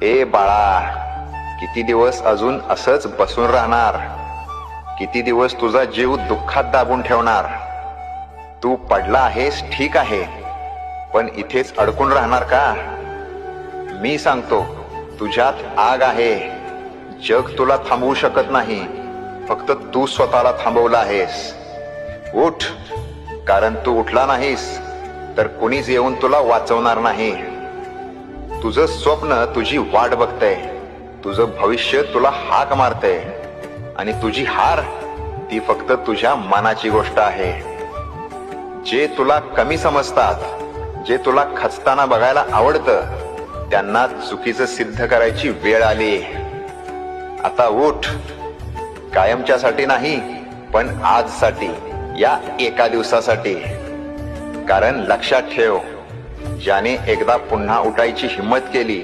ए बाळा, किती दिवस अजून असंच बसून राहणार? किती दिवस तुझा जीव दुःखात दाबून ठेवणार? तू पडला आहेस ठीक आहे, पण इथेच अडकून राहणार का? मी सांगतो, तुझ्यात आग आहे. जग तुला थांबवू शकत नाही, फक्त तू स्वतःला थांबवला आहेस. उठ, कारण तू उठला नाहीस तर कुणीच येऊन तुला वाचवणार नाही. तुझं स्वप्न तुझी वाट बघतंय, तुझं भविष्य तुला हाक मारतंय, आणि तुझी हार ती फक्त तुझ्या मनाची गोष्ट आहे. जे तुला कमी समजतात, जे तुला खचताना बघायला आवडतं, त्यांना चुकीचं सिद्ध करायची वेळ आली. आता उठ, कायमच्यासाठी नाही पण आजसाठी, या एका दिवसासाठी. कारण लक्षात ठेव, ज्याने एकदा पुन्हा उठायची हिम्मत केली